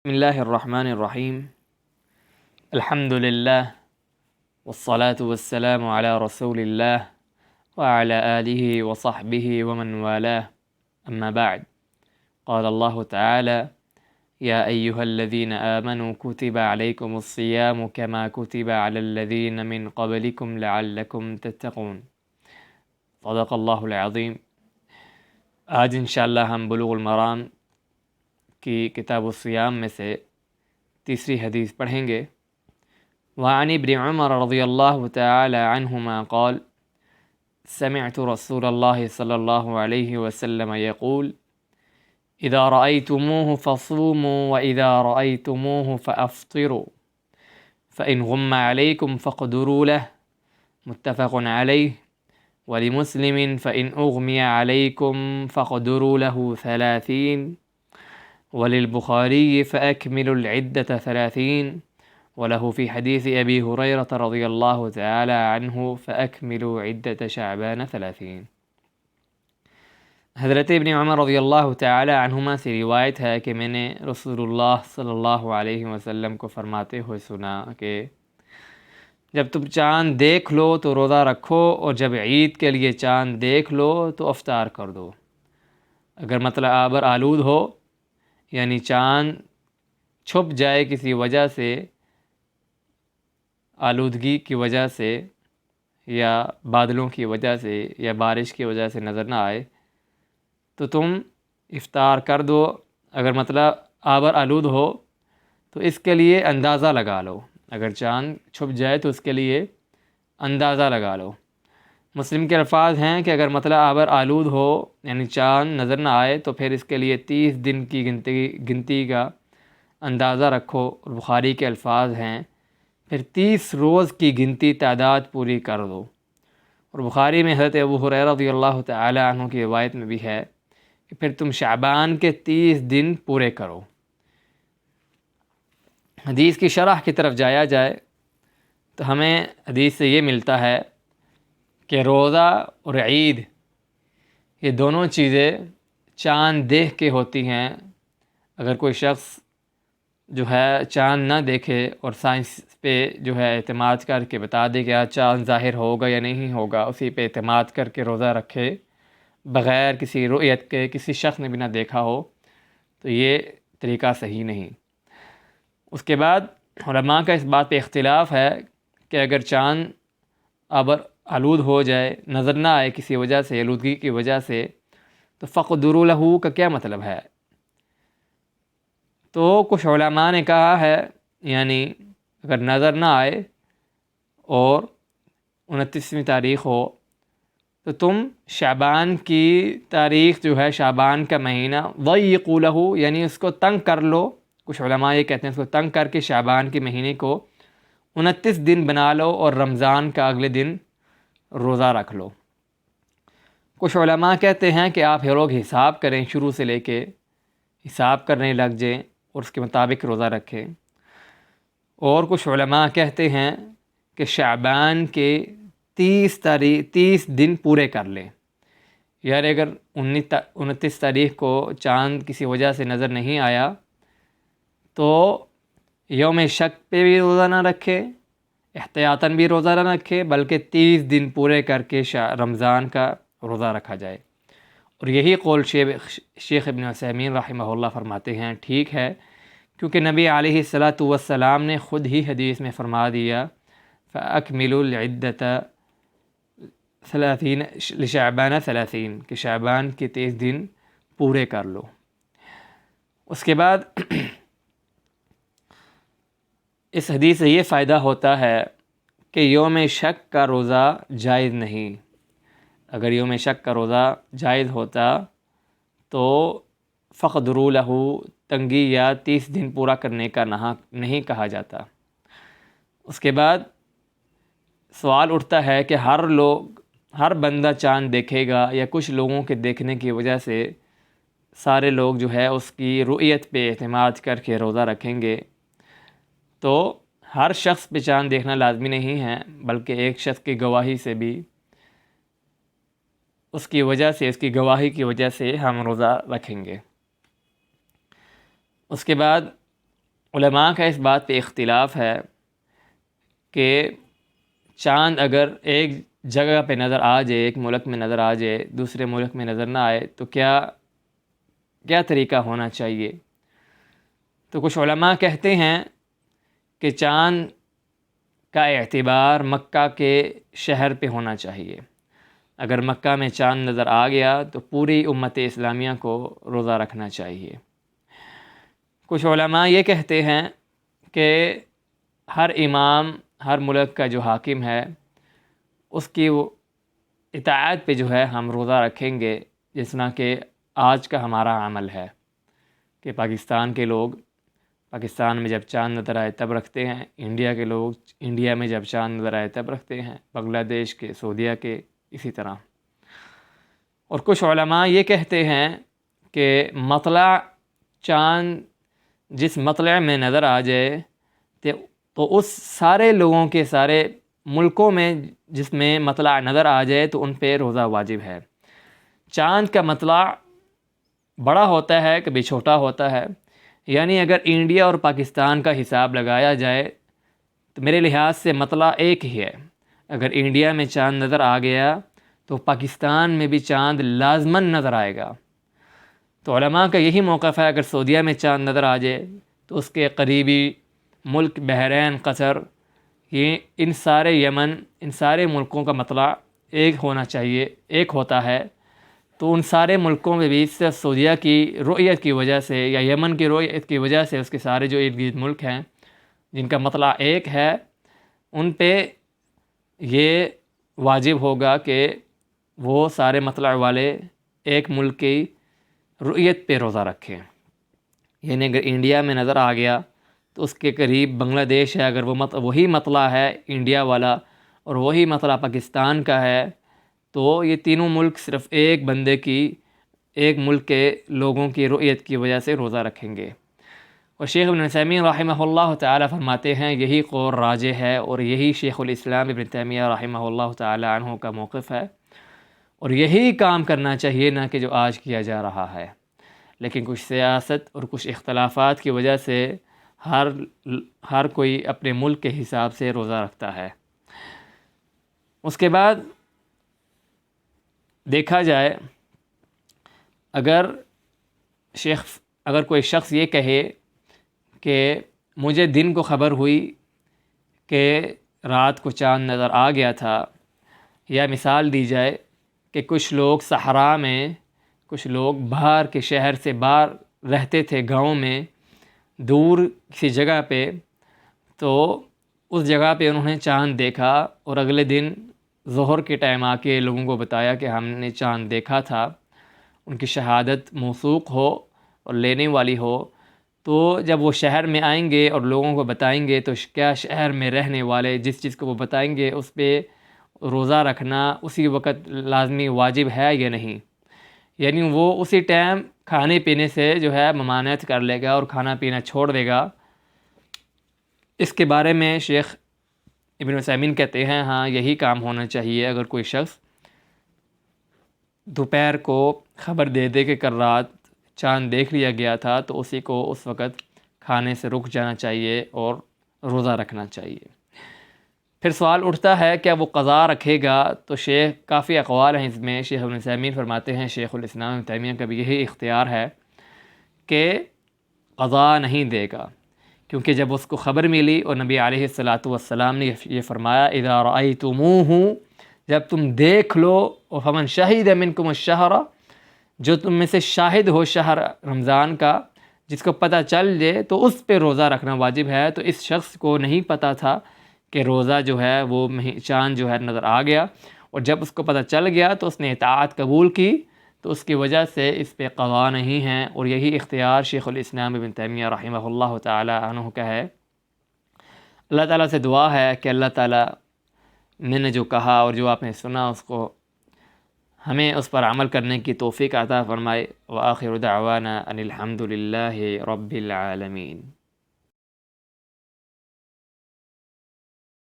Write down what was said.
بسم اللہ الرحمن الرحیم الحمد للہ والصلاة والسلام علی رسول اللہ وعلى آلہ وصحبہ ومن والاه اما بعد قال اللہ تعالی یا ایہا الذین آمنوا کتب علیکم الصیام کما کتب علی الذین من قبلکم لعلکم تتقون صدق اللہ العظیم۔ آج انشاءاللہ ہم بلوغ المرام کی کتاب الصیام میں سے تیسری حدیث پڑھیں گے۔ وعن ابن عمر رضی اللہ تعالی عنہما قال سمعت رسول اللہ صلی اللہ علیہ وسلم یقول اذا رأيتموه فصوموا واذا رأيتموه فافطروا فإن غم عليكم فاقدروا له متفق علیہ۔ ولمسلم فإن أغمي عليكم فاقدروا له 30 وللبخاری فأكملوا العدة 30 وله في حديث أبي هريرة رضي الله تعالى عنه فأكملوا عدة شعبان 30۔ حضرت ابن عمر رضی اللہ تعالی عنہما سے روایت ہے کہ میں نے رسول اللہ صلی اللہ علیہ وسلم کو فرماتے ہوئے سنا کہ جب تم چاند دیکھ لو تو روزہ رکھو، اور جب عید کے لیے چاند دیکھ لو تو افطار کر دو۔ اگر مطلع آبر آلود ہو، یعنی چاند چھپ جائے کسی وجہ سے، آلودگی کی وجہ سے یا بادلوں کی وجہ سے یا بارش کی وجہ سے نظر نہ آئے، تو تم افطار کر دو۔ اگر مطلع آبر آلود ہو تو اس کے لیے اندازہ لگا لو، اگر چاند چھپ جائے تو اس کے لیے اندازہ لگا لو۔ مسلم کے الفاظ ہیں کہ اگر مطلع آبر آلود ہو یعنی چاند نظر نہ آئے تو پھر اس کے لیے 30 دن کی گنتی کا اندازہ رکھو، اور بخاری کے الفاظ ہیں پھر 30 روز کی گنتی تعداد پوری کر دو۔ اور بخاری میں حضرت ابو ہریرہ رضی اللہ تعالی عنہ کی روایت میں بھی ہے کہ پھر تم شعبان کے 30 دن پورے کرو۔ حدیث کی شرح کی طرف جایا جائے تو ہمیں حدیث سے یہ ملتا ہے کہ روزہ اور عید یہ دونوں چیزیں چاند دیکھ کے ہوتی ہیں۔ اگر کوئی شخص جو ہے چاند نہ دیکھے اور سائنس پہ جو ہے اعتماد کر کے بتا دے کہ آج چاند ظاہر ہوگا یا نہیں ہوگا، اسی پہ اعتماد کر کے روزہ رکھے بغیر کسی رؤیت کے، کسی شخص نے بھی نہ دیکھا ہو، تو یہ طریقہ صحیح نہیں۔ اس کے بعد علماء کا اس بات پہ اختلاف ہے کہ اگر چاند آبر آلود ہو جائے، نظر نہ آئے کسی وجہ سے، آلودگی کی وجہ سے، تو فقدروا لہ کا کیا مطلب ہے؟ تو کچھ علماء نے کہا ہے یعنی اگر نظر نہ آئے اور 29ویں تاریخ ہو تو تم شعبان کی تاریخ جو ہے، شعبان کا مہینہ ضیقوا لہ یعنی اس کو تنگ کر لو۔ کچھ علماء یہ کہتے ہیں اس کو تنگ کر کے شعبان کے مہینے کو 29 دن بنا لو اور رمضان کا اگلے دن روزہ رکھ لو۔ کچھ علماء کہتے ہیں کہ آپ لوگ حساب کریں، شروع سے لے کے حساب کرنے لگ جائیں اور اس کے مطابق روزہ رکھیں۔ اور کچھ علماء کہتے ہیں کہ شعبان کے 30 دن پورے کر لیں، یار اگر 29 تاریخ کو چاند کسی وجہ سے نظر نہیں آیا تو یوم شک پہ بھی روزہ نہ رکھے، احتیاطاً بھی روزہ نہ رکھے، بلکہ 30 دن پورے کر کے رمضان کا روزہ رکھا جائے۔ اور یہی قول شیخ ابن عثیمین رحمہ اللہ فرماتے ہیں ٹھیک ہے، کیونکہ نبی علیہ الصلاۃ والسلام نے خود ہی حدیث میں فرما دیا فَأَكْمِلُوا الْعِدَّةَ 30 لشعبان 30 کہ شعبان کے 30 دن پورے کر لو۔ اس کے بعد اس حدیث سے یہ فائدہ ہوتا ہے کہ یوم شک کا روزہ جائز نہیں۔ اگر یوم شک کا روزہ جائز ہوتا تو فقدروا لہ تنگی یا 30 دن پورا کرنے کا نہیں کہا جاتا۔ اس کے بعد سوال اٹھتا ہے کہ ہر بندہ چاند دیکھے گا یا کچھ لوگوں کے دیکھنے کی وجہ سے سارے لوگ جو ہے اس کی رؤیت پہ اعتماد کر کے روزہ رکھیں گے؟ تو ہر شخص پہ چاند دیکھنا لازمی نہیں ہے، بلکہ ایک شخص کی گواہی سے بھی، اس کی گواہی کی وجہ سے ہم روزہ رکھیں گے۔ اس کے بعد علماء کا اس بات پہ اختلاف ہے کہ چاند اگر ایک جگہ پہ نظر آ جائے، ایک ملک میں نظر آ جائے، دوسرے ملک میں نظر نہ آئے، تو کیا طریقہ ہونا چاہیے؟ تو کچھ علماء کہتے ہیں کہ چاند کا اعتبار مکہ کے شہر پہ ہونا چاہیے۔ اگر مکہ میں چاند نظر آ گیا تو پوری امت اسلامیہ کو روزہ رکھنا چاہیے۔ کچھ علماء یہ کہتے ہیں کہ ہر امام، ہر ملک کا جو حاکم ہے، اس کی اطاعت پہ جو ہے ہم روزہ رکھیں گے، جس طرح کہ آج کا ہمارا عمل ہے کہ پاکستان کے لوگ پاکستان میں جب چاند نظر آئے تب رکھتے ہیں، انڈیا کے لوگ انڈیا میں جب چاند نظر آئے تب رکھتے ہیں، بنگلہ دیش کے، سعودیہ کے، اسی طرح۔ اور کچھ علماء یہ کہتے ہیں کہ مطلع چاند جس مطلع میں نظر آ جائے تو اس سارے لوگوں کے، سارے ملکوں میں جس میں مطلع نظر آ جائے تو ان پہ روزہ واجب ہے۔ چاند کا مطلع بڑا ہوتا ہے، کبھی چھوٹا ہوتا ہے، یعنی اگر انڈیا اور پاکستان کا حساب لگایا جائے تو میرے لحاظ سے مطلع ایک ہی ہے۔ اگر انڈیا میں چاند نظر آ گیا تو پاکستان میں بھی چاند لازماً نظر آئے گا۔ تو علماء کا یہی موقف ہے، اگر سعودیہ میں چاند نظر آ جائے تو اس کے قریبی ملک بحرین، قطر، یہ ان سارے یمن، ان سارے ملکوں کا مطلع ایک ہونا چاہیے، ایک ہوتا ہے۔ تو ان سارے ملکوں میں بھی صرف سعودیہ کی رؤیت کی وجہ سے یا یمن کی رؤیت کی وجہ سے اس کے سارے جو ارد گرد ملک ہیں جن کا مطلع ایک ہے، ان پہ یہ واجب ہوگا کہ وہ سارے مطلع والے ایک ملک کی رؤیت پہ روزہ رکھیں۔ یعنی اگر انڈیا میں نظر آ گیا تو اس کے قریب بنگلہ دیش ہے، اگر وہ وہی مطلع ہے انڈیا والا اور وہی مطلع پاکستان کا ہے، تو یہ تینوں ملک صرف ایک بندے کی، ایک ملک کے لوگوں کی رؤیت کی وجہ سے روزہ رکھیں گے۔ اور شیخ ابن تیمیہ رحمہ اللہ تعالی فرماتے ہیں یہی قول راجح ہے، اور یہی شیخ الاسلام ابن تیمیہ رحمہ اللہ تعالی عنہ کا موقف ہے، اور یہی کام کرنا چاہیے، نہ کہ جو آج کیا جا رہا ہے۔ لیکن کچھ سیاست اور کچھ اختلافات کی وجہ سے ہر کوئی اپنے ملک کے حساب سے روزہ رکھتا ہے۔ اس کے بعد دیکھا جائے، اگر کوئی شخص یہ کہے کہ مجھے دن کو خبر ہوئی کہ رات کو چاند نظر آ گیا تھا، یا مثال دی جائے کہ کچھ لوگ صحرا میں، کچھ لوگ باہر کے شہر سے باہر رہتے تھے، گاؤں میں دور کسی جگہ پہ، تو اس جگہ پہ انہوں نے چاند دیکھا اور اگلے دن ظہر کے ٹائم آ کے لوگوں کو بتایا کہ ہم نے چاند دیکھا تھا، ان کی شہادت موثوق ہو اور لینے والی ہو، تو جب وہ شہر میں آئیں گے اور لوگوں کو بتائیں گے تو کیا شہر میں رہنے والے جس چیز کو وہ بتائیں گے اس پہ روزہ رکھنا اسی وقت لازمی واجب ہے یا نہیں؟ یعنی وہ اسی ٹائم کھانے پینے سے جو ہے ممانعت کر لے گا اور کھانا پینا چھوڑ دے گا۔ اس کے بارے میں شیخ ابن عثیمین کہتے ہیں ہاں یہی کام ہونا چاہیے۔ اگر کوئی شخص دوپہر کو خبر دے دے کہ کل رات چاند دیکھ لیا گیا تھا تو اسی کو اس وقت کھانے سے رک جانا چاہیے اور روزہ رکھنا چاہیے۔ پھر سوال اٹھتا ہے کیا وہ قضا رکھے گا؟ تو کافی اقوال ہیں اس میں۔ شیخ ابن عثیمین فرماتے ہیں شیخ الاسلام ابن تیمیہ کا بھی یہی اختیار ہے کہ قضا نہیں دے گا، کیونکہ جب اس کو خبر ملی اور نبی علیہ الصلاۃ والسلام نے یہ فرمایا اذا رأیتموہ، جب تم دیکھ لو، فمن شہد منکم الشہر، جو تم میں سے شاہد ہو شہر رمضان کا، جس کو پتہ چل جائے تو اس پہ روزہ رکھنا واجب ہے۔ تو اس شخص کو نہیں پتہ تھا کہ روزہ جو ہے وہ چاند جو ہے نظر آ گیا، اور جب اس کو پتہ چل گیا تو اس نے اطاعت قبول کی، تو اس کی وجہ سے اس پہ قضا نہیں ہے۔ اور یہی اختیار شیخ الاسلام ابن تیمیہ رحمہ اللہ تعالی عنہ کا ہے۔ اللہ تعالیٰ سے دعا ہے کہ اللہ تعالیٰ میں نے جو کہا اور جو آپ نے سنا اس کو ہمیں اس پر عمل کرنے کی توفیق عطا فرمائے۔ وآخر دعوانا ان الحمد للہ رب العالمین۔